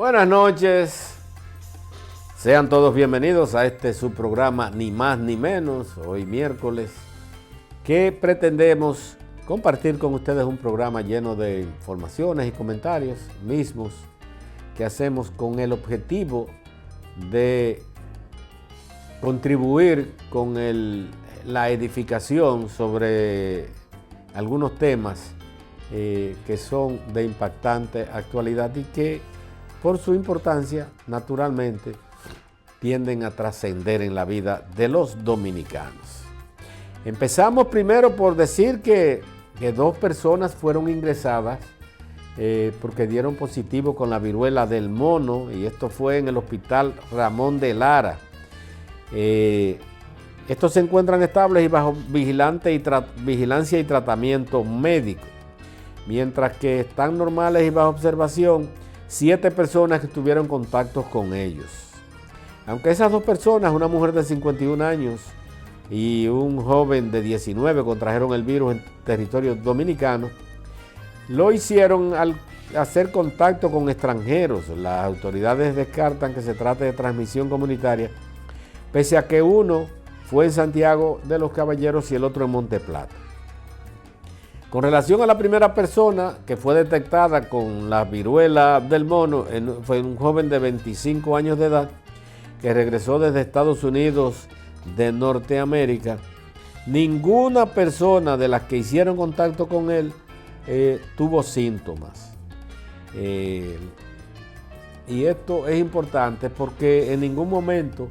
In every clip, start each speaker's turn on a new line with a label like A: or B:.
A: Buenas noches, sean todos bienvenidos a este su programa Ni Más Ni Menos, hoy miércoles, que pretendemos compartir con ustedes un programa lleno de informaciones y comentarios mismos que hacemos con el objetivo de contribuir con la edificación sobre algunos temas que son de impactante actualidad y que por su importancia naturalmente tienden a trascender en la vida de los dominicanos. Empezamos primero por decir que dos personas fueron ingresadas porque dieron positivo con la viruela del mono, y esto fue en el hospital Ramón de Lara. Estos se encuentran estables y bajo vigilancia y tratamiento médico, mientras que están normales y bajo observación 7 personas que tuvieron contactos con ellos. Aunque esas dos personas, una mujer de 51 años y un joven de 19, contrajeron el virus en territorio dominicano, lo hicieron al hacer contacto con extranjeros. Las autoridades descartan que se trate de transmisión comunitaria, pese a que uno fue en Santiago de los Caballeros y el otro en Monteplata. Con relación a la primera persona que fue detectada con la viruela del mono, fue un joven de 25 años de edad que regresó desde Estados Unidos de Norteamérica. Ninguna persona de las que hicieron contacto con él tuvo síntomas. Y esto es importante porque en ningún momento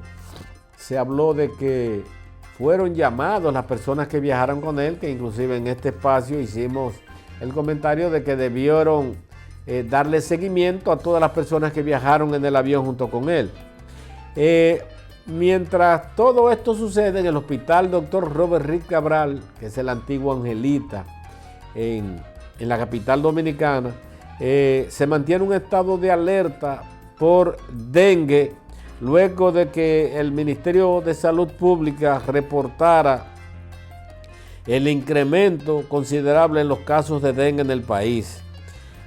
A: se habló de que fueron llamados las personas que viajaron con él, que inclusive en este espacio hicimos el comentario de que debieron darle seguimiento a todas las personas que viajaron en el avión junto con él. Mientras todo esto sucede en el hospital Dr. Robert Reed Cabral, que es el antiguo Angelita en la capital dominicana, se mantiene un estado de alerta por dengue, luego de que el Ministerio de Salud Pública reportara el incremento considerable en los casos de dengue en el país.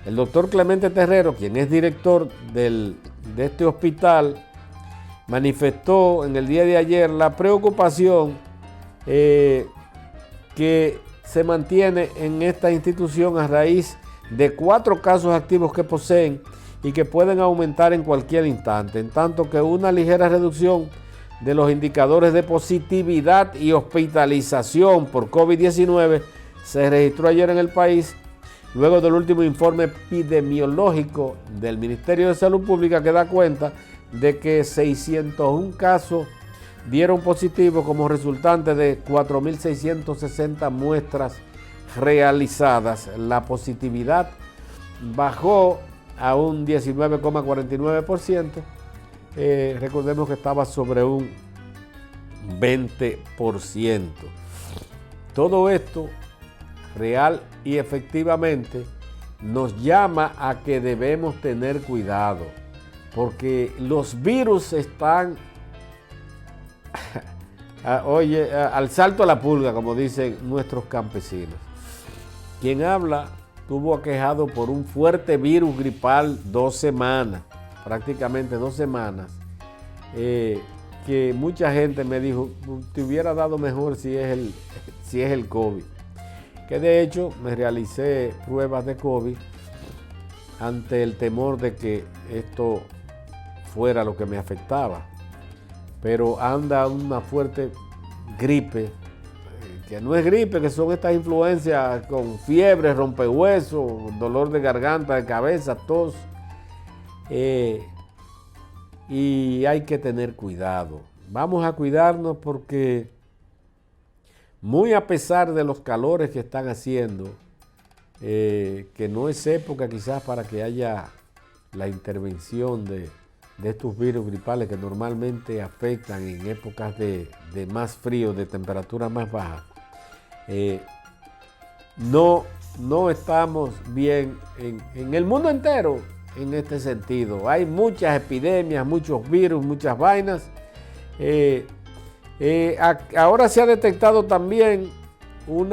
A: El doctor Clemente Terrero, quien es director de este hospital, manifestó en el día de ayer la preocupación que se mantiene en esta institución a raíz de 4 casos activos que poseen y que pueden aumentar en cualquier instante, en tanto que una ligera reducción de los indicadores de positividad y hospitalización por COVID-19 se registró ayer en el país, luego del último informe epidemiológico del Ministerio de Salud Pública, que da cuenta de que 601 casos dieron positivo como resultante de 4.660 muestras realizadas. La positividad bajó a un 19,49%, recordemos que estaba sobre un 20%. Todo esto real y efectivamente nos llama a que debemos tener cuidado, porque los virus están al salto a la pulga, como dicen nuestros campesinos. Quien habla estuvo aquejado por un fuerte virus gripal 2 semanas, prácticamente 2 semanas, que mucha gente me dijo, te hubiera dado mejor si es el COVID. Que de hecho me realicé pruebas de COVID ante el temor de que esto fuera lo que me afectaba. Pero anda una fuerte gripe, que no es gripe, que son estas influencias con fiebre, rompehuesos, dolor de garganta, de cabeza, tos. Y hay que tener cuidado. Vamos a cuidarnos porque muy a pesar de los calores que están haciendo, que no es época quizás para que haya la intervención de estos virus gripales que normalmente afectan en épocas de más frío, de temperatura más baja. No estamos bien en el mundo entero en este sentido. Hay muchas epidemias, muchos virus, muchas vainas. Ahora se ha detectado también un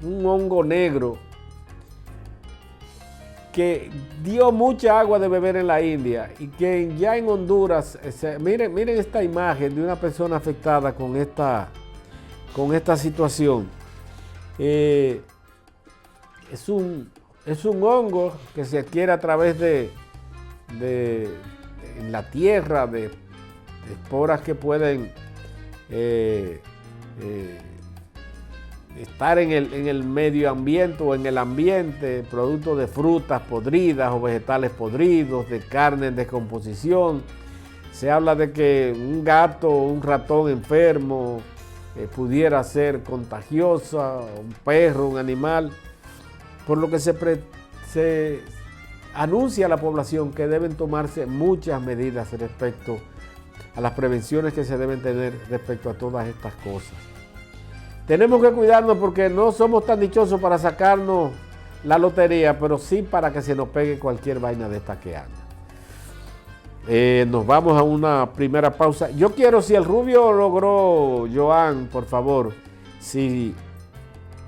A: hongo negro que dio mucha agua de beber en la India y que ya en Honduras, miren esta imagen de una persona afectada con esta situación. Es un hongo que se adquiere a través de en la tierra, de esporas que pueden estar en el medio ambiente o en el ambiente, producto de frutas podridas o vegetales podridos, de carne en descomposición. Se habla de que un gato o un ratón enfermo pudiera ser contagiosa, un perro, un animal, por lo que se anuncia a la población que deben tomarse muchas medidas respecto a las prevenciones que se deben tener respecto a todas estas cosas. Tenemos que cuidarnos porque no somos tan dichosos para sacarnos la lotería, pero sí para que se nos pegue cualquier vaina de esta que anda. Nos vamos a una primera pausa. Yo quiero, si el Rubio logró, Joan, por favor, si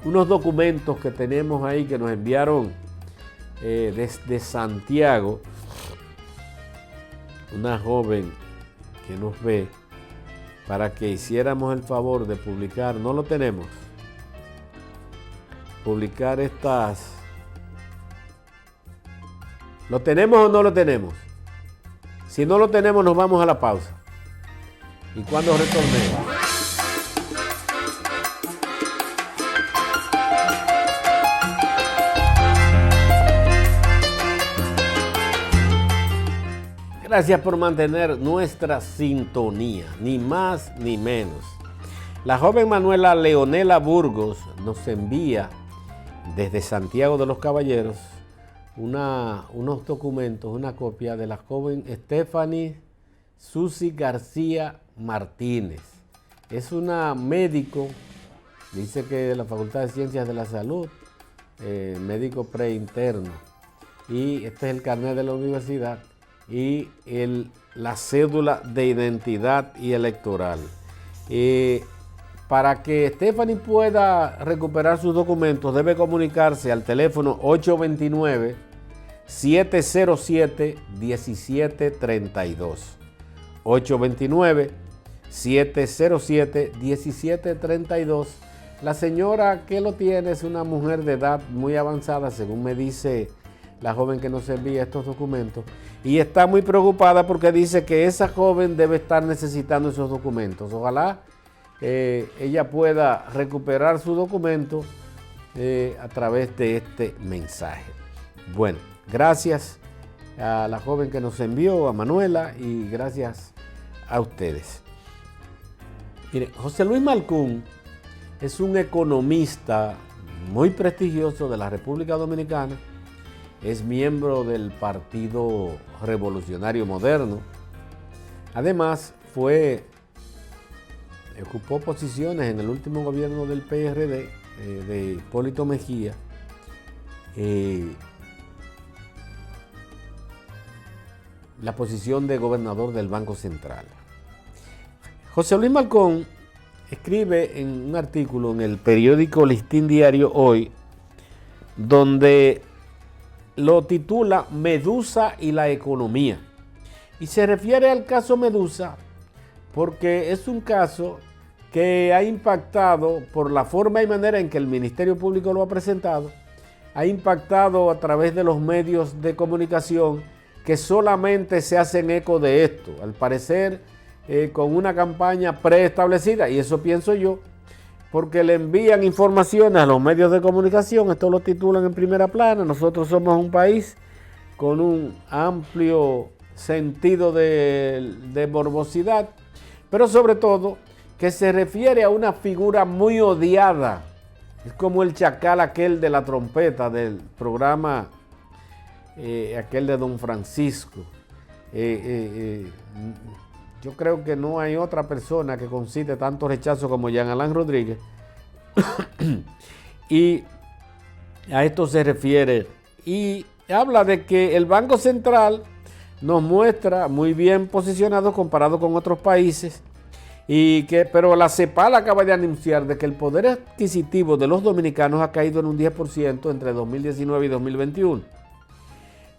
A: unos documentos que tenemos ahí que nos enviaron desde Santiago, una joven que nos ve, para que hiciéramos el favor de publicar, no lo tenemos, publicar estas, ¿lo tenemos o no lo tenemos? Si no lo tenemos, nos vamos a la pausa. Y cuando retornemos, gracias por mantener nuestra sintonía, ni más ni menos. La joven Manuela Leonela Burgos nos envía desde Santiago de los Caballeros unos documentos, una copia de la joven Stephanie Susi García Martínez. Es una médico, dice que de la Facultad de Ciencias de la Salud, médico preinterno. Y este es el carnet de la universidad y la cédula de identidad y electoral. Para que Stephanie pueda recuperar sus documentos, debe comunicarse al teléfono 829-707-1732. 829-707-1732. La señora que lo tiene es una mujer de edad muy avanzada, según me dice la joven que nos envía estos documentos, y está muy preocupada porque dice que esa joven debe estar necesitando esos documentos. Ojalá ella pueda recuperar su documento a través de este mensaje. Bueno, gracias a la joven que nos envió, a Manuela, y gracias a ustedes. Mire, José Luis Malcún es un economista muy prestigioso de la República Dominicana. Es miembro del Partido Revolucionario Moderno. Además, ocupó posiciones en el último gobierno del PRD, de Hipólito Mejía. La posición de gobernador del Banco Central. José Luis Malcún escribe en un artículo en el periódico Listín Diario Hoy, donde lo titula Medusa y la economía. Y se refiere al caso Medusa porque es un caso que ha impactado por la forma y manera en que el Ministerio Público lo ha presentado, ha impactado a través de los medios de comunicación que solamente se hacen eco de esto, al parecer con una campaña preestablecida, y eso pienso yo, porque le envían informaciones a los medios de comunicación, esto lo titulan en primera plana. Nosotros somos un país con un amplio sentido de morbosidad, pero sobre todo que se refiere a una figura muy odiada. Es como el chacal aquel de la trompeta del programa, aquel de Don Francisco. Yo creo que no hay otra persona que concite tanto rechazo como Jean Alain Rodríguez. Y a esto se refiere. Y habla de que el Banco Central nos muestra muy bien posicionado comparado con otros países. Pero la CEPAL acaba de anunciar de que el poder adquisitivo de los dominicanos ha caído en un 10% entre 2019 y 2021.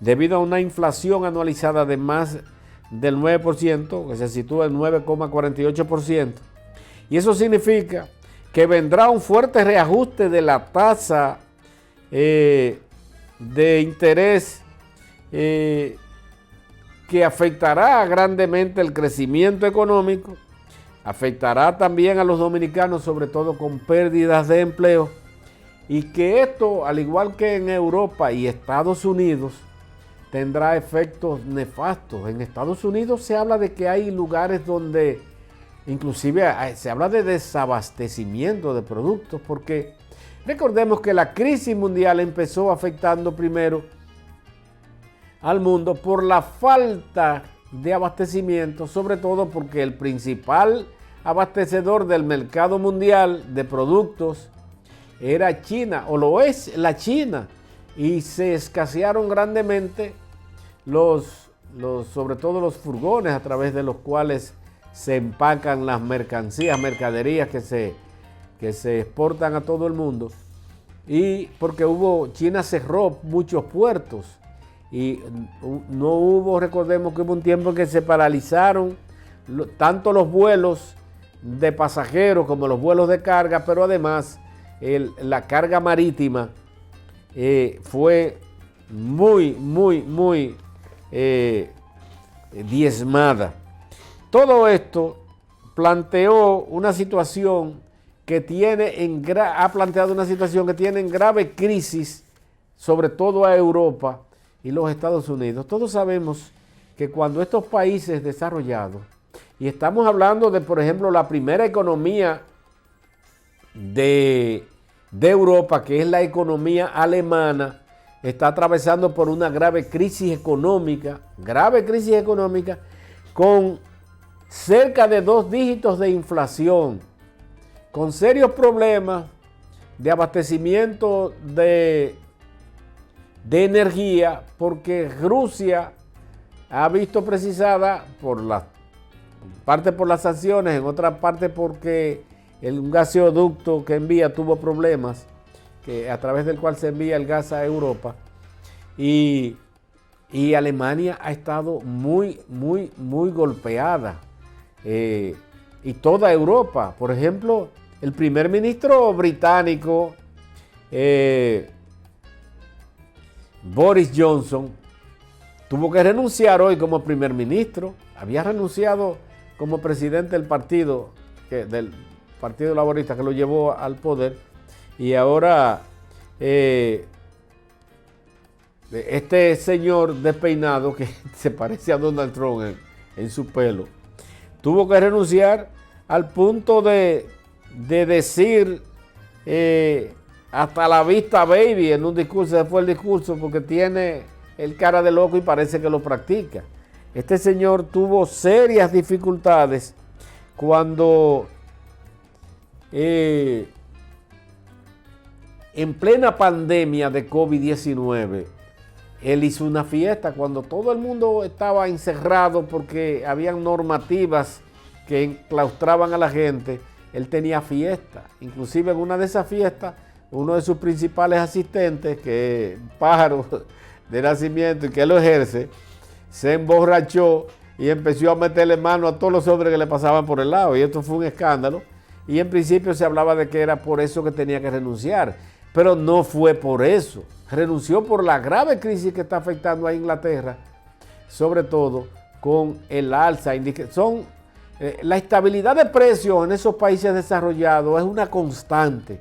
A: debido a una inflación anualizada de más del 9%, que se sitúa en 9,48%. Y eso significa que vendrá un fuerte reajuste de la tasa de interés que afectará grandemente el crecimiento económico, afectará también a los dominicanos, sobre todo con pérdidas de empleo, y que esto, al igual que en Europa y Estados Unidos, tendrá efectos nefastos. En Estados Unidos se habla de que hay lugares donde inclusive se habla de desabastecimiento de productos, porque recordemos que la crisis mundial empezó afectando primero al mundo por la falta de abastecimiento, sobre todo porque el principal abastecedor del mercado mundial de productos era China, o lo es la China, y se escasearon grandemente sobre todo los furgones a través de los cuales se empacan las mercaderías que se exportan a todo el mundo. Y porque China cerró muchos puertos y no hubo, recordemos que hubo un tiempo en que se paralizaron tanto los vuelos de pasajeros como los vuelos de carga, pero además la carga marítima fue muy diezmada. Todo esto planteó una situación ha planteado una situación que tiene en grave crisis, sobre todo a Europa y los Estados Unidos. Todos sabemos que cuando estos países desarrollados, y estamos hablando de, por ejemplo, la primera economía de Europa, que es la economía alemana, está atravesando por una grave crisis económica, con cerca de 2 dígitos de inflación, con serios problemas de abastecimiento de energía, porque Rusia ha visto precisada parte por las sanciones, en otra parte porque un gasoducto que envía tuvo problemas, a través del cual se envía el gas a Europa, y Alemania ha estado muy golpeada, y toda Europa. Por ejemplo, el primer ministro británico, Boris Johnson, tuvo que renunciar hoy como primer ministro. Había renunciado como presidente del Partido Laborista, que lo llevó al poder, y ahora este señor despeinado, que se parece a Donald Trump en su pelo, tuvo que renunciar al punto de decir hasta la vista baby en un discurso. Se fue el discurso porque tiene el cara de loco y parece que lo practica. Este señor tuvo serias dificultades cuando en plena pandemia de COVID-19 él hizo una fiesta cuando todo el mundo estaba encerrado porque habían normativas que enclaustraban a la gente. Él tenía fiesta. Inclusive en una de esas fiestas, uno de sus principales asistentes, que es pájaro de nacimiento y que lo ejerce, se emborrachó y empezó a meterle mano a todos los hombres que le pasaban por el lado. Y esto fue un escándalo. Y en principio se hablaba de que era por eso que tenía que renunciar. Pero no fue por eso. Renunció por la grave crisis que está afectando a Inglaterra, sobre todo con el alza. La estabilidad de precios en esos países desarrollados es una constante.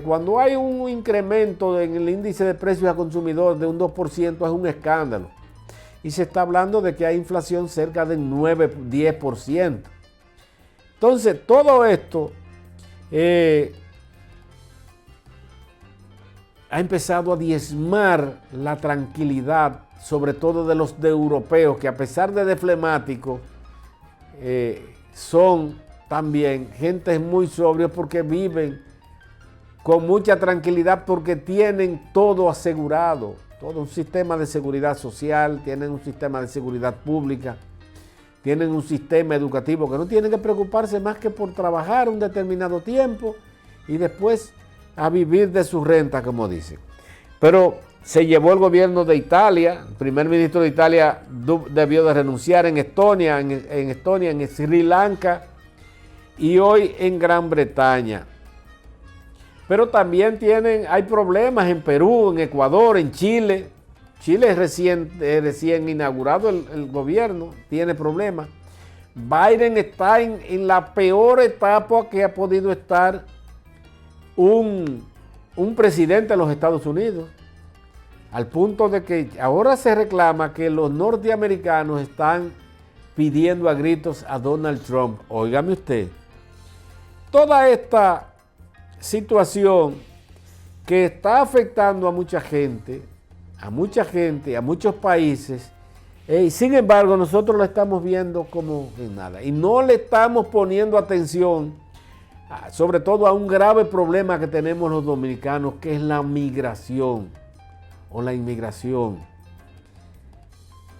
A: Cuando hay un incremento en el índice de precios al consumidor de un 2%, es un escándalo. Y se está hablando de que hay inflación cerca del 9-10%. Entonces, todo esto ha empezado a diezmar la tranquilidad, sobre todo de los europeos, que a pesar de flemáticos, son también gentes muy sobrios porque viven con mucha tranquilidad, porque tienen todo asegurado, todo un sistema de seguridad social, tienen un sistema de seguridad pública, tienen un sistema educativo que no tienen que preocuparse más que por trabajar un determinado tiempo y después a vivir de su renta, como dicen. Pero se llevó el gobierno de Italia. El primer ministro de Italia debió de renunciar en Estonia, en Sri Lanka y hoy en Gran Bretaña. Pero también hay problemas en Perú, en Ecuador, en Chile. Chile es recién inaugurado el gobierno, tiene problemas. Biden está en la peor etapa que ha podido estar un presidente de los Estados Unidos, al punto de que ahora se reclama que los norteamericanos están pidiendo a gritos a Donald Trump. Óigame usted, toda esta situación que está afectando a mucha gente, a muchos países, sin embargo nosotros lo estamos viendo como en nada y no le estamos poniendo atención, sobre todo a un grave problema que tenemos los dominicanos, que es la migración o la inmigración.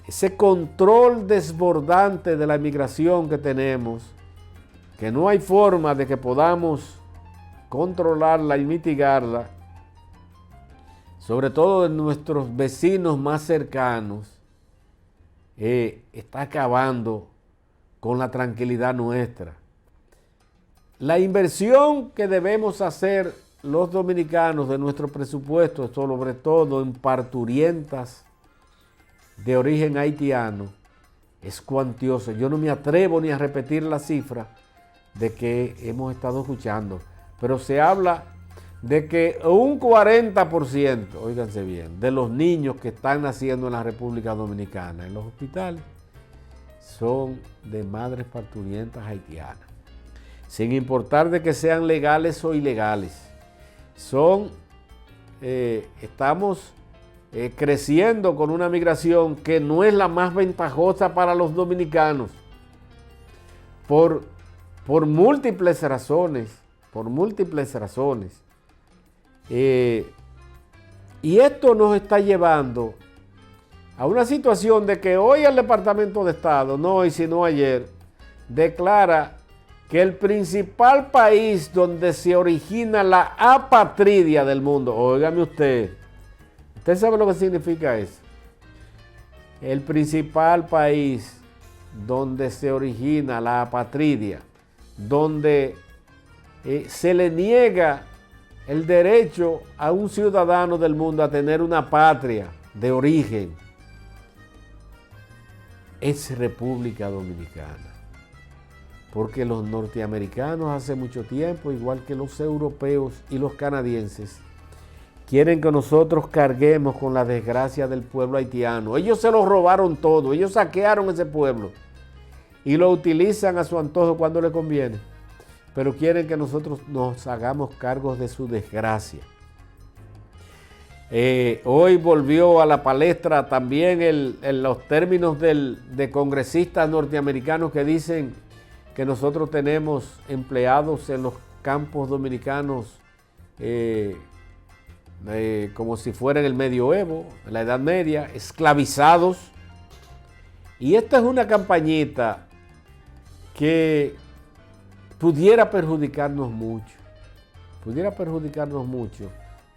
A: Ese control desbordante de la inmigración que tenemos, que no hay forma de que podamos controlarla y mitigarla, sobre todo de nuestros vecinos más cercanos, está acabando con la tranquilidad nuestra. La inversión que debemos hacer los dominicanos de nuestro presupuesto, sobre todo en parturientas de origen haitiano, es cuantiosa. Yo no me atrevo ni a repetir la cifra de que hemos estado escuchando, pero se habla de que un 40%, óiganse bien, de los niños que están naciendo en la República Dominicana, en los hospitales, son de madres parturientas haitianas, sin importar de que sean legales o ilegales. Estamos creciendo con una migración que no es la más ventajosa para los dominicanos, por múltiples razones, y esto nos está llevando a una situación de que hoy el Departamento de Estado, no hoy sino ayer, declara que el principal país donde se origina la apatridia del mundo, óigame usted sabe lo que significa eso. El principal país donde se origina la apatridia, donde se le niega el derecho a un ciudadano del mundo a tener una patria de origen, es República Dominicana. Porque los norteamericanos hace mucho tiempo, igual que los europeos y los canadienses, quieren que nosotros carguemos con la desgracia del pueblo haitiano. Ellos se lo robaron todo, ellos saquearon ese pueblo y lo utilizan a su antojo cuando les conviene, pero quieren que nosotros nos hagamos cargos de su desgracia. Hoy volvió a la palestra también en los términos de congresistas norteamericanos que dicen que nosotros tenemos empleados en los campos dominicanos como si fuera en el medioevo, en la Edad Media, esclavizados. Y esta es una campañita que pudiera perjudicarnos mucho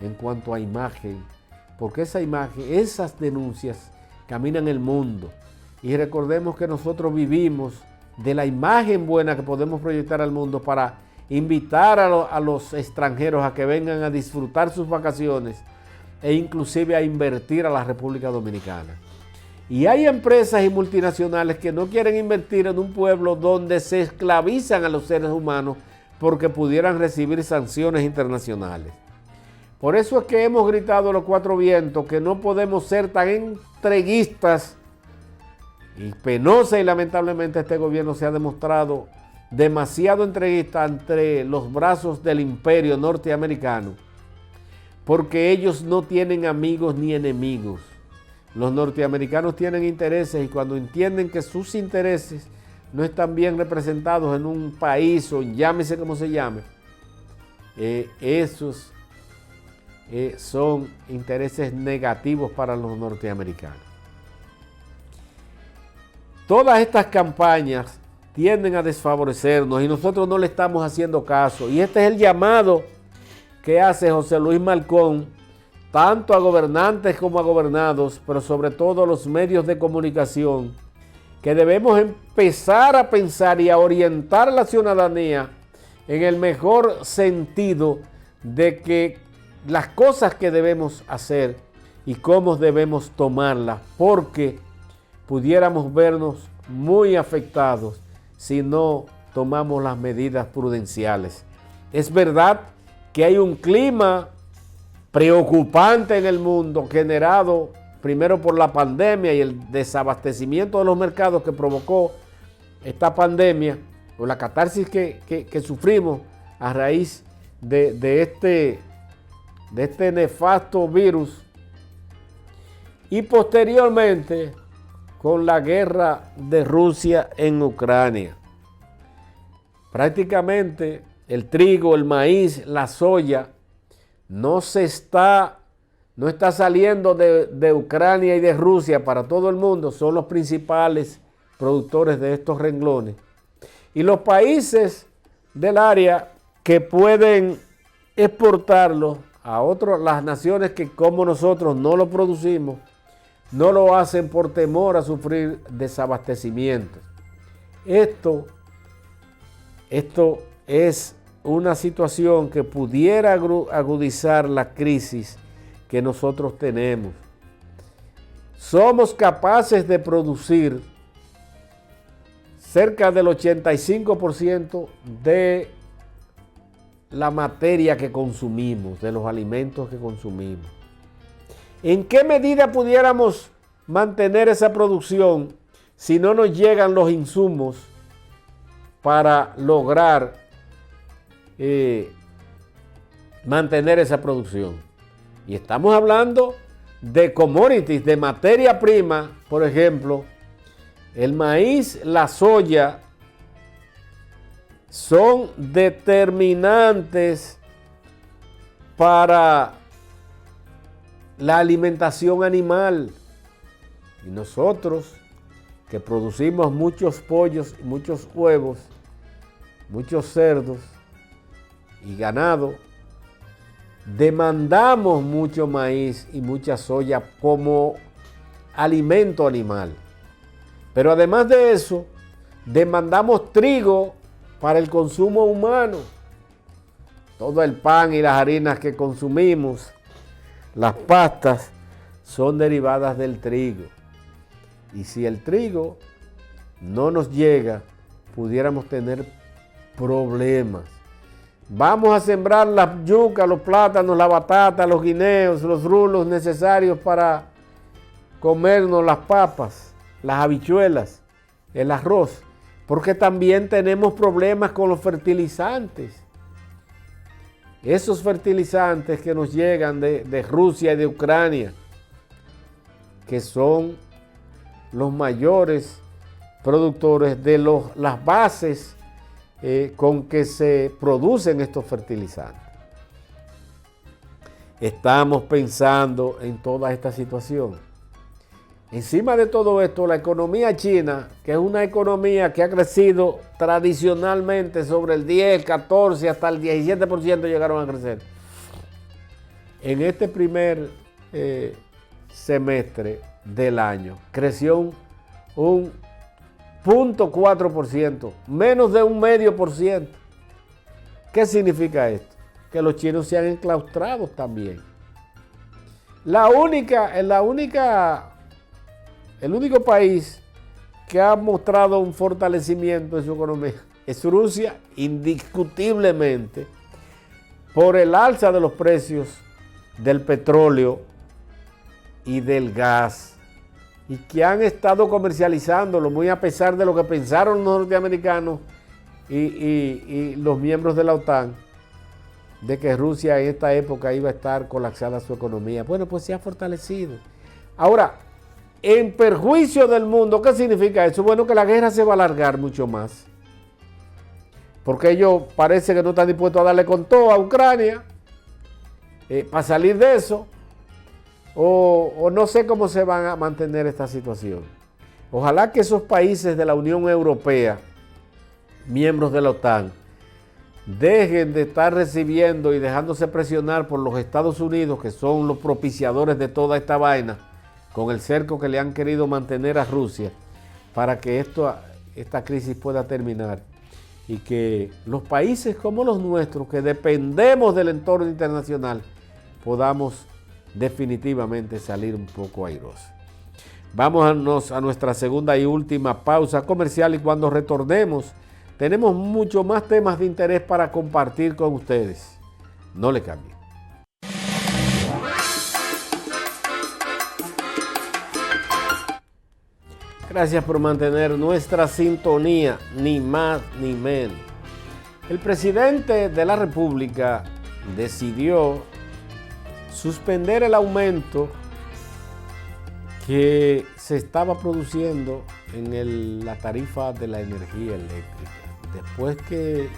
A: en cuanto a imagen, porque esa imagen, esas denuncias caminan el mundo. Y recordemos que nosotros vivimos de la imagen buena que podemos proyectar al mundo para invitar a los extranjeros a que vengan a disfrutar sus vacaciones e inclusive a invertir a la República Dominicana. Y hay empresas y multinacionales que no quieren invertir en un pueblo donde se esclavizan a los seres humanos porque pudieran recibir sanciones internacionales. Por eso es que hemos gritado a los cuatro vientos que no podemos ser tan entreguistas, y penosa y lamentablemente este gobierno se ha demostrado demasiado entreguista entre los brazos del imperio norteamericano, porque ellos no tienen amigos ni enemigos. Los norteamericanos tienen intereses y cuando entienden que sus intereses no están bien representados en un país o llámese como se llame, esos son intereses negativos para los norteamericanos. Todas estas campañas tienden a desfavorecernos y nosotros no le estamos haciendo caso. Y este es el llamado que hace José Luis Malcón tanto a gobernantes como a gobernados, pero sobre todo a los medios de comunicación, que debemos empezar a pensar y a orientar a la ciudadanía en el mejor sentido de que las cosas que debemos hacer y cómo debemos tomarlas, porque pudiéramos vernos muy afectados si no tomamos las medidas prudenciales. Es verdad que hay un clima preocupante en el mundo generado primero por la pandemia y el desabastecimiento de los mercados que provocó esta pandemia, o la catarsis que sufrimos a raíz de este nefasto virus, y posteriormente con la guerra de Rusia en Ucrania. Prácticamente el trigo, el maíz, la soya no está saliendo de Ucrania y de Rusia para todo el mundo, son los principales productores de estos renglones. Y los países del área que pueden exportarlos a las naciones que como nosotros no lo producimos, no lo hacen por temor a sufrir desabastecimiento. Esto es una situación que pudiera agudizar la crisis que nosotros tenemos. Somos capaces de producir cerca del 85% de la materia que consumimos, de los alimentos que consumimos. ¿En qué medida pudiéramos mantener esa producción si no nos llegan los insumos para lograr mantener esa producción? Y estamos hablando de commodities, de materia prima, por ejemplo, el maíz, la soya, son determinantes para la alimentación animal. Y nosotros, que producimos muchos pollos, muchos huevos, muchos cerdos y ganado, demandamos mucho maíz y mucha soya como alimento animal. Pero además de eso, demandamos trigo para el consumo humano. Todo el pan y las harinas que consumimos, las pastas, son derivadas del trigo. Y si el trigo no nos llega, pudiéramos tener problemas. Vamos a sembrar las yucas, los plátanos, la batata, los guineos, los rulos necesarios para comernos las papas, las habichuelas, el arroz, porque también tenemos problemas con los fertilizantes. Esos fertilizantes que nos llegan de Rusia y de Ucrania, que son los mayores productores de las bases con que se producen estos fertilizantes. Estamos pensando en toda esta situación. Encima de todo esto, la economía china, que es una economía que ha crecido tradicionalmente sobre el 10, 14, hasta el 17% llegaron a crecer. En este primer semestre del año creció un 0.4%, menos de un 0.5%. ¿Qué significa esto? Que los chinos se han enclaustrado también. El único país que ha mostrado un fortalecimiento en su economía es Rusia, indiscutiblemente, por el alza de los precios del petróleo y del gas, y que han estado comercializándolo muy a pesar de lo que pensaron los norteamericanos y los miembros de la OTAN, de que Rusia en esta época iba a estar colapsada su economía. Bueno, pues se ha fortalecido. Ahora, en perjuicio del mundo, ¿qué significa eso? Bueno, que la guerra se va a alargar mucho más, porque ellos parece que no están dispuestos a darle con todo a Ucrania para salir de eso, o no sé cómo se van a mantener esta situación. Ojalá que esos países de la Unión Europea, miembros de la OTAN, dejen de estar recibiendo y dejándose presionar por los Estados Unidos, que son los propiciadores de toda esta vaina, con el cerco que le han querido mantener a Rusia, para que esta crisis pueda terminar y que los países como los nuestros, que dependemos del entorno internacional, podamos definitivamente salir un poco airosos. Vámonos a nuestra segunda y última pausa comercial y cuando retornemos tenemos mucho más temas de interés para compartir con ustedes. No le cambien. Gracias por mantener nuestra sintonía, ni más ni menos. El presidente de la República decidió suspender el aumento que se estaba produciendo en la tarifa de la energía eléctrica. Después que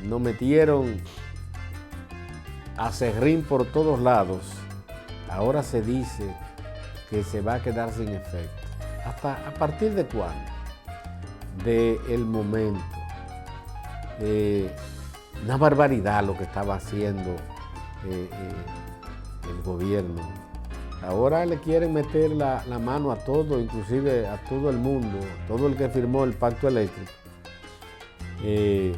A: nos metieron a serrín por todos lados, ahora se dice que se va a quedar sin efecto. ¿Hasta a partir de cuándo? Del momento. Una barbaridad lo que estaba haciendo el gobierno. Ahora le quieren meter la mano a todo, inclusive a todo el mundo, todo el que firmó el pacto eléctrico, en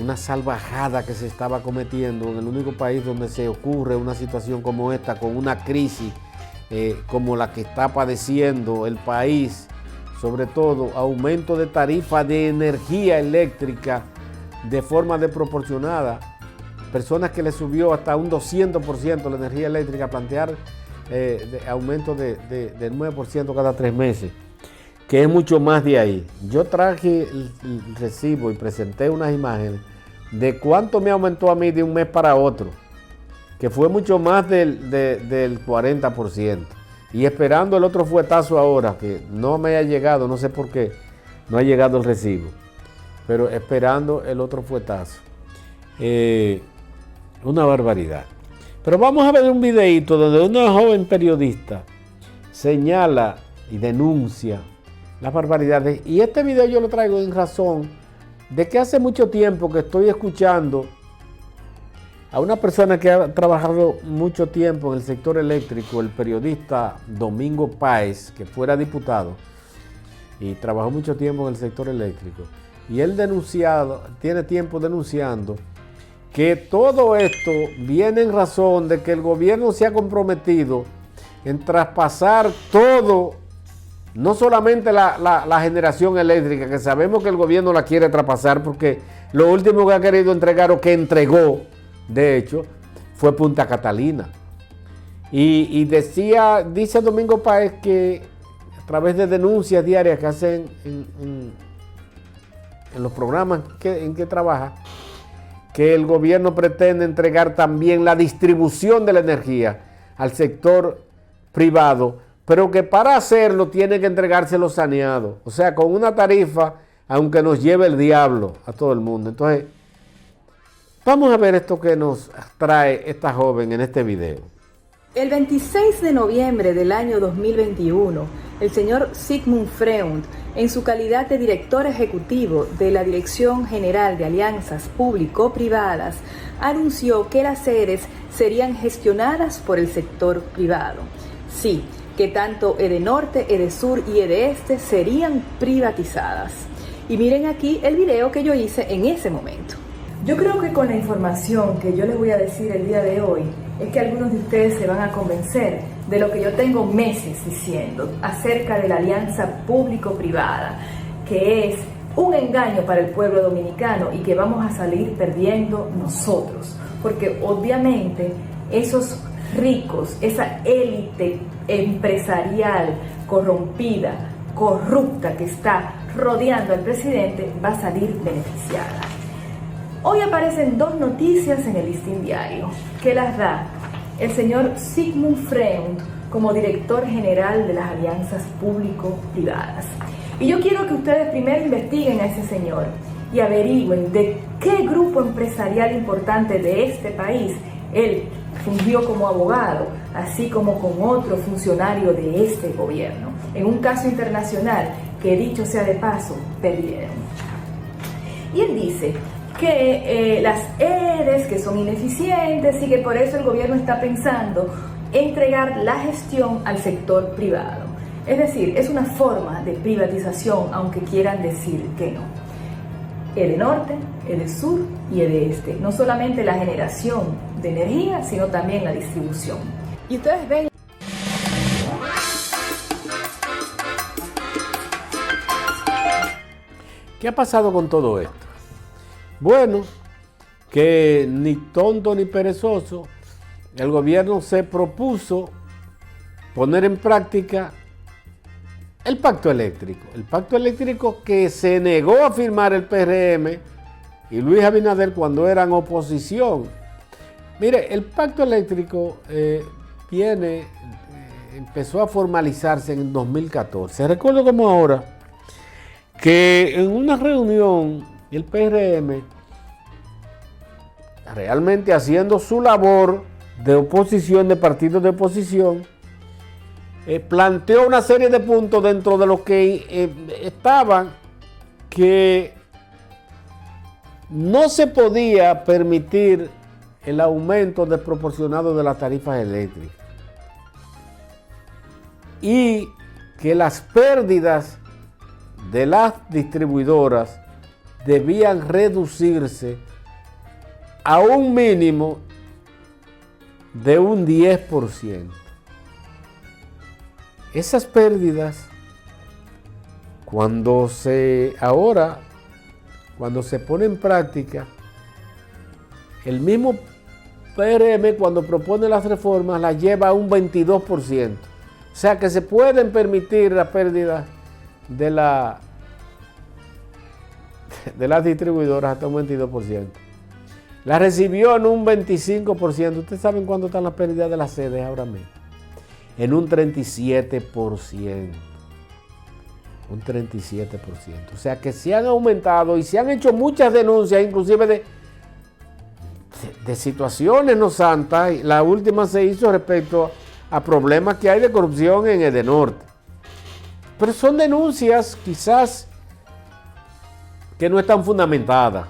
A: una salvajada que se estaba cometiendo en el único país donde se ocurre una situación como esta, con una crisis como la que está padeciendo el país, sobre todo aumento de tarifa de energía eléctrica de forma desproporcionada. Personas que le subió hasta un 200% la energía eléctrica, plantear aumento de 9% cada 3 meses, que es mucho más de ahí. Yo traje el recibo y presenté unas imágenes de cuánto me aumentó a mí de un mes para otro, que fue mucho más del 40%. Y esperando el otro fuetazo ahora, que no me ha llegado, no sé por qué, no ha llegado el recibo, pero esperando el otro fuetazo. Una barbaridad. Pero vamos a ver un videíto donde una joven periodista señala y denuncia las barbaridades. Y este video yo lo traigo en razón de que hace mucho tiempo que estoy escuchando a una persona que ha trabajado mucho tiempo en el sector eléctrico, el periodista Domingo Páez, que fuera diputado y trabajó mucho tiempo en el sector eléctrico. Y él tiene tiempo denunciando que todo esto viene en razón de que el gobierno se ha comprometido en traspasar todo, no solamente la generación eléctrica, que sabemos que el gobierno la quiere traspasar porque lo último que ha querido entregar o que entregó, de hecho, fue Punta Catalina. Y dice Domingo Páez que a través de denuncias diarias que hacen en los programas en que trabaja, que el gobierno pretende entregar también la distribución de la energía al sector privado, pero que para hacerlo tiene que entregárselo saneado, o sea, con una tarifa, aunque nos lleve el diablo a todo el mundo. Entonces, vamos a ver esto que nos trae esta joven en este video.
B: El 26 de noviembre del año 2021, el señor Sigmund Freund, en su calidad de director ejecutivo de la Dirección General de Alianzas Público-Privadas, anunció que las sedes serían gestionadas por el sector privado. Sí, que tanto Edenorte, Edesur y Edeeste serían privatizadas. Y miren aquí el video que yo hice en ese momento. Yo creo que con la información que yo les voy a decir el día de hoy, es que algunos de ustedes se van a convencer de lo que yo tengo meses diciendo acerca de la alianza público-privada, que es un engaño para el pueblo dominicano y que vamos a salir perdiendo nosotros, porque obviamente esos ricos, esa élite empresarial corrompida, corrupta que está rodeando al presidente va a salir beneficiada. Hoy aparecen dos noticias en el Listín Diario que las da el señor Sigmund Freund como director general de las alianzas público-privadas. Y yo quiero que ustedes primero investiguen a ese señor y averigüen de qué grupo empresarial importante de este país él fungió como abogado, así como con otro funcionario de este gobierno, en un caso internacional que, dicho sea de paso, perdieron. Y él dice que las EDES que son ineficientes y que por eso el gobierno está pensando entregar la gestión al sector privado. Es decir, es una forma de privatización, aunque quieran decir que no. Edenorte, Edesur y Edeste. No solamente la generación de energía, sino también la distribución. Y ustedes ven...
A: ¿Qué ha pasado con todo esto? Bueno, que ni tonto ni perezoso, el gobierno se propuso poner en práctica el pacto eléctrico. El pacto eléctrico que se negó a firmar el PRM y Luis Abinader cuando eran oposición. Mire, el pacto eléctrico empezó a formalizarse en 2014. Recuerdo como ahora que en una reunión el PRM, realmente haciendo su labor de oposición, de partidos de oposición, planteó una serie de puntos dentro de los que estaban que no se podía permitir el aumento desproporcionado de las tarifas eléctricas y que las pérdidas de las distribuidoras debían reducirse a un mínimo de un 10%. Esas pérdidas, cuando se pone en práctica, el mismo PRM cuando propone las reformas las lleva a un 22%. O sea que se pueden permitir las pérdidas de las distribuidoras hasta un 22%. La recibió en un 25%. ¿Ustedes saben cuánto están las pérdidas de las sedes ahora mismo? En un 37%. Un 37%. O sea que se han aumentado y se han hecho muchas denuncias, inclusive de situaciones no santas. La última se hizo respecto a problemas que hay de corrupción en Edenorte. Pero son denuncias quizás que no están fundamentadas.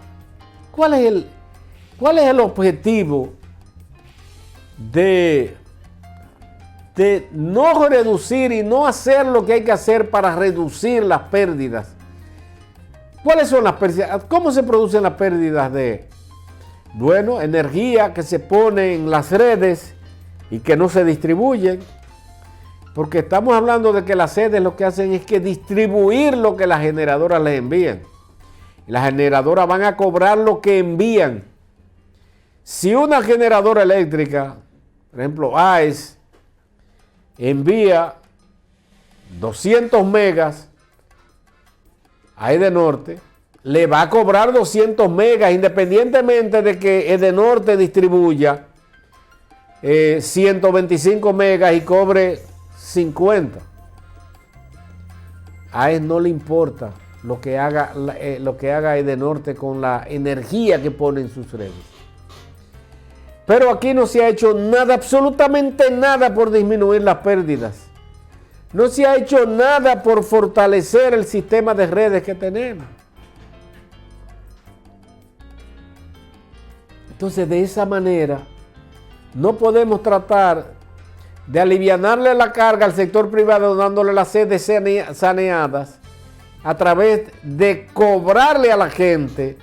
A: ¿Cuál es el objetivo de no reducir y no hacer lo que hay que hacer para reducir las pérdidas? ¿Cuáles son las pérdidas? ¿Cómo se producen las pérdidas de, energía que se pone en las redes y que no se distribuyen? Porque estamos hablando de que las sedes lo que hacen es que distribuir lo que las generadoras les envían. Y las generadoras van a cobrar lo que envían. Si una generadora eléctrica, por ejemplo AES, envía 200 megas a Edenorte, le va a cobrar 200 megas independientemente de que Edenorte distribuya 125 megas y cobre 50. A AES no le importa lo que haga Edenorte con la energía que pone en sus redes. Pero aquí no se ha hecho nada, absolutamente nada por disminuir las pérdidas. No se ha hecho nada por fortalecer el sistema de redes que tenemos. Entonces, de esa manera, no podemos tratar de alivianarle la carga al sector privado dándole las sedes saneadas a través de cobrarle a la gente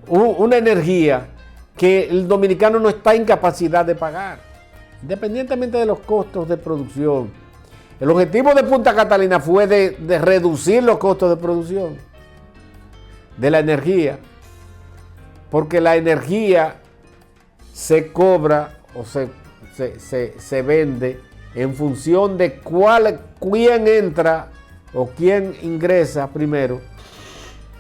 A: una energía que el dominicano no está en capacidad de pagar, independientemente de los costos de producción. El objetivo de Punta Catalina fue de reducir los costos de producción de la energía, porque la energía se cobra o se vende en función de quién entra o quién ingresa primero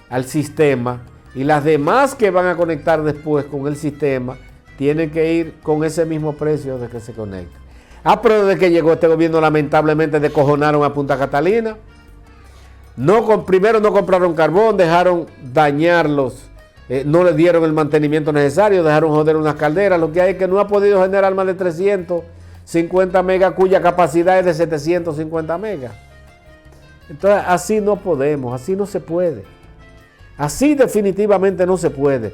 A: al sistema, y las demás que van a conectar después con el sistema tienen que ir con ese mismo precio de que se conecta. Pero desde que llegó este gobierno lamentablemente descojonaron a Punta Catalina. Primero no compraron carbón, dejaron dañarlos, no le dieron el mantenimiento necesario, dejaron joder unas calderas. Lo que hay es que no ha podido generar más de 350 megas, cuya capacidad es de 750 megas. Entonces, así no podemos, así no se puede. Así definitivamente no se puede.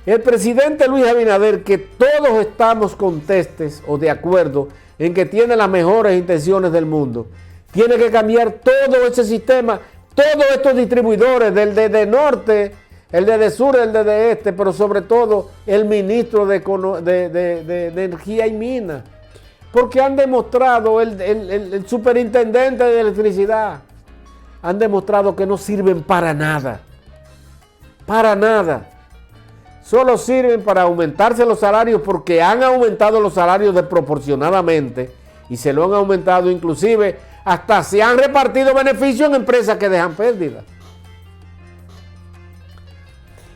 A: El presidente Luis Abinader, que todos estamos contestes o de acuerdo en que tiene las mejores intenciones del mundo, tiene que cambiar todo ese sistema, todos estos distribuidores, del de norte, el de sur, el de este, pero sobre todo el ministro de Energía y Minas, porque han demostrado, el superintendente de electricidad, han demostrado que no sirven para nada. Para nada. Solo sirven para aumentarse los salarios porque han aumentado los salarios desproporcionadamente y se lo han aumentado, inclusive hasta se han repartido beneficios en empresas que dejan pérdidas.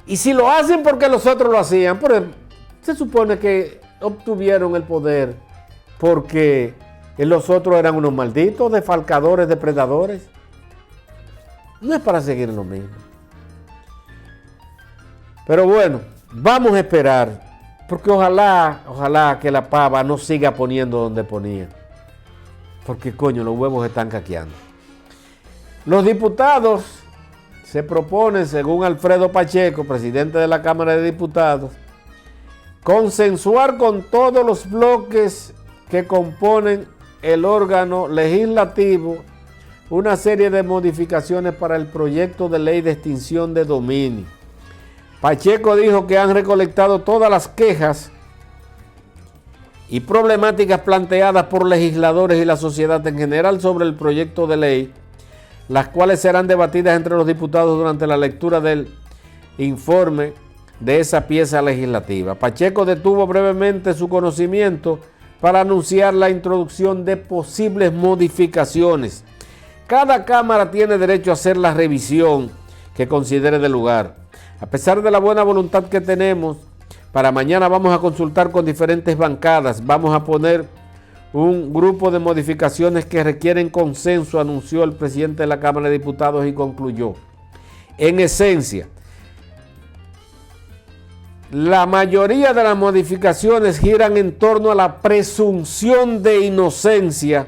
A: Y si lo hacen porque los otros lo hacían, se supone que obtuvieron el poder porque los otros eran unos malditos, defalcadores, depredadores. No es para seguir lo mismo. Pero bueno, vamos a esperar, porque ojalá que la pava no siga poniendo donde ponía. Porque coño, los huevos están caqueando. Los diputados se proponen, según Alfredo Pacheco, presidente de la Cámara de Diputados, consensuar con todos los bloques que componen el órgano legislativo una serie de modificaciones para el proyecto de ley de extinción de dominio. Pacheco dijo que han recolectado todas las quejas y problemáticas planteadas por legisladores y la sociedad en general sobre el proyecto de ley, las cuales serán debatidas entre los diputados durante la lectura del informe de esa pieza legislativa. Pacheco detuvo brevemente su conocimiento para anunciar la introducción de posibles modificaciones. Cada Cámara tiene derecho a hacer la revisión que considere de lugar. A pesar de la buena voluntad que tenemos, para mañana vamos a consultar con diferentes bancadas. Vamos a poner un grupo de modificaciones que requieren consenso, anunció el presidente de la Cámara de Diputados y concluyó. En esencia, la mayoría de las modificaciones giran en torno a la presunción de inocencia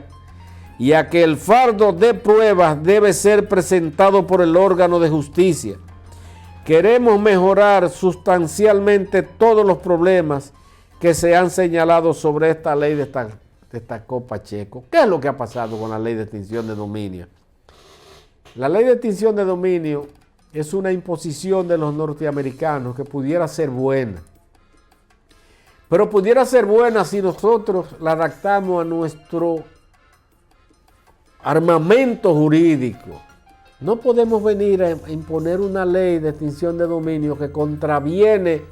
A: y a que el fardo de pruebas debe ser presentado por el órgano de justicia. Queremos mejorar sustancialmente todos los problemas que se han señalado sobre esta ley, destacó Pacheco. ¿Qué es lo que ha pasado con la ley de extinción de dominio? La ley de extinción de dominio es una imposición de los norteamericanos que pudiera ser buena. Pero pudiera ser buena si nosotros la adaptamos a nuestro armamento jurídico. No podemos venir a imponer una ley de extinción de dominio que contraviene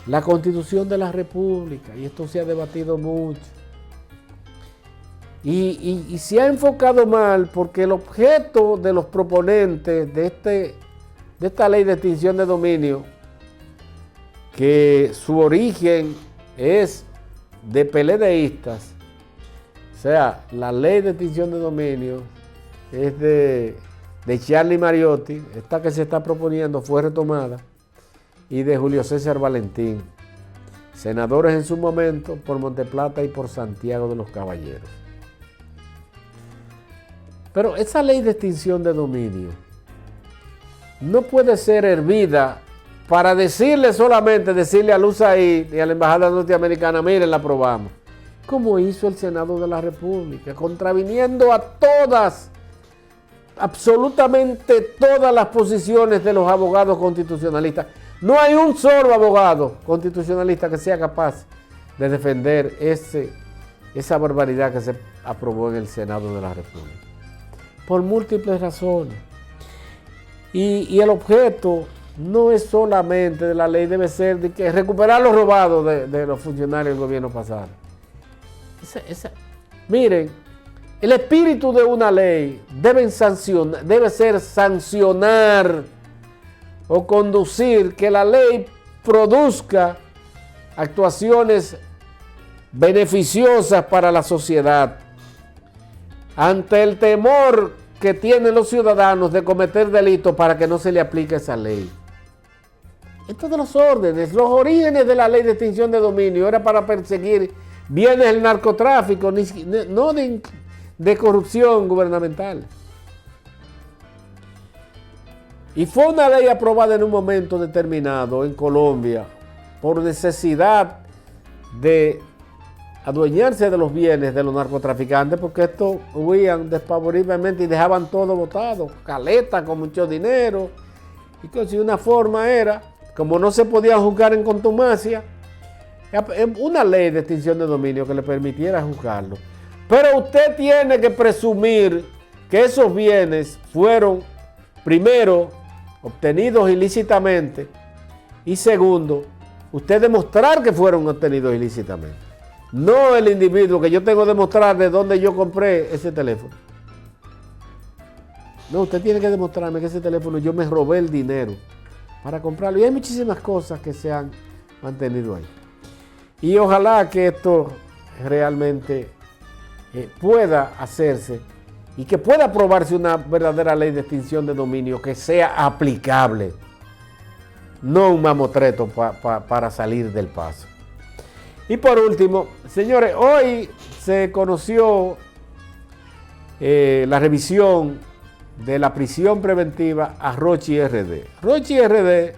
A: la Constitución de la República, y esto se ha debatido mucho. Y se ha enfocado mal porque el objeto de los proponentes de esta ley de extinción de dominio, que su origen es de PLDistas, o sea, la ley de extinción de dominio es de Charlie Mariotti, esta que se está proponiendo fue retomada, y de Julio César Valentín, senadores en su momento por Monteplata y por Santiago de los Caballeros. Pero esa ley de extinción de dominio no puede ser hervida para decirle a USAID y a la Embajada Norteamericana, miren, la aprobamos, como hizo el Senado de la República, contraviniendo a absolutamente todas las posiciones de los abogados constitucionalistas. No hay un solo abogado constitucionalista que sea capaz de defender esa barbaridad que se aprobó en el Senado de la República, por múltiples razones. Y el objeto no es solamente de la ley, debe ser de que recuperar los robados de los funcionarios del gobierno pasado. Miren, el espíritu de una ley debe ser sancionar o conducir que la ley produzca actuaciones beneficiosas para la sociedad. Ante el temor que tienen los ciudadanos de cometer delitos para que no se le aplique esa ley. En todos los órdenes, los orígenes de la ley de extinción de dominio era para perseguir bienes del narcotráfico, no de corrupción gubernamental. Y fue una ley aprobada en un momento determinado en Colombia por necesidad de adueñarse de los bienes de los narcotraficantes, porque estos huían despavoridamente y dejaban todo botado, caletas con mucho dinero. Y que si una forma era, como no se podía juzgar en contumacia, una ley de extinción de dominio que le permitiera juzgarlo. Pero usted tiene que presumir que esos bienes fueron, primero, obtenidos ilícitamente, y segundo, usted demostrar que fueron obtenidos ilícitamente. No el individuo que yo tengo que demostrar de dónde yo compré ese teléfono. No, usted tiene que demostrarme que ese teléfono yo me robé el dinero para comprarlo. Y hay muchísimas cosas que se han mantenido ahí. Y ojalá que esto realmente pueda hacerse y que pueda aprobarse una verdadera ley de extinción de dominio que sea aplicable, no un mamotreto para salir del paso. Y por último, señores, hoy se conoció la revisión de la prisión preventiva a Rochi RD. Rochi RD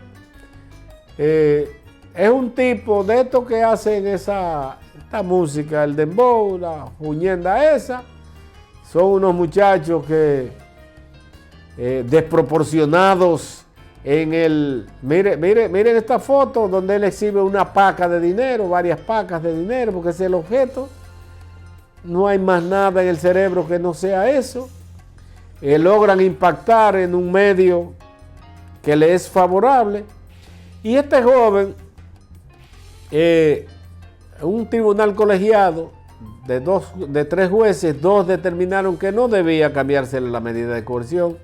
A: es un tipo de estos que hacen esta música, el dembow, la juñenda esa. Son unos muchachos que desproporcionados en el... Miren esta foto donde él exhibe una paca de dinero, varias pacas de dinero, porque ese es el objeto. No hay más nada en el cerebro que no sea eso. Logran impactar en un medio que le es favorable. Y este joven, un tribunal colegiado de 3 jueces, 2 determinaron que no debía cambiarse la medida de coerción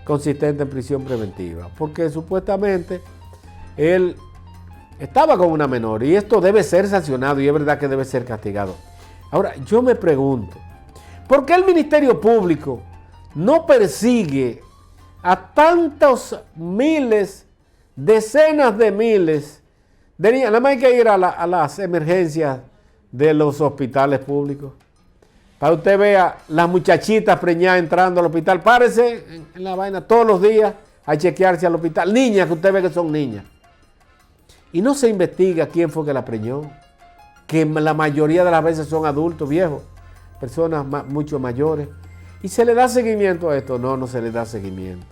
A: consistente en prisión preventiva, porque supuestamente él estaba con una menor y esto debe ser sancionado y es verdad que debe ser castigado. Ahora, yo me pregunto, ¿por qué el Ministerio Público no persigue a tantos miles, decenas de miles de niños? Nada más hay que ir a las emergencias de los hospitales públicos para usted vea las muchachitas preñadas entrando al hospital. Párese en la vaina todos los días a chequearse al hospital. Niñas que usted ve que son niñas. Y no se investiga quién fue que la preñó, que la mayoría de las veces son adultos, viejos, personas mucho mayores. ¿Y se le da seguimiento a esto? No, no se le da seguimiento.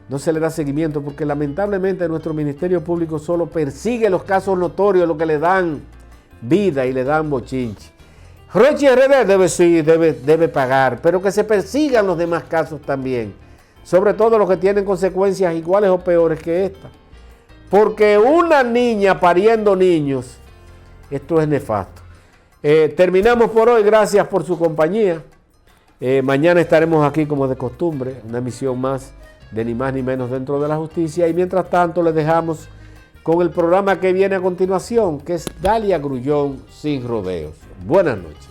A: No se le da seguimiento porque lamentablemente nuestro Ministerio Público solo persigue los casos notorios, los que le dan vida y le dan bochinche. Rochi RD debe pagar, pero que se persigan los demás casos también. Sobre todo los que tienen consecuencias iguales o peores que esta. Porque una niña pariendo niños, esto es nefasto. Terminamos por hoy, gracias por su compañía. Mañana estaremos aquí como de costumbre, una emisión más de Ni Más Ni Menos Dentro de la Justicia. Y mientras tanto les dejamos con el programa que viene a continuación, que es Dalia Grullón Sin Rodeos. Buenas noches.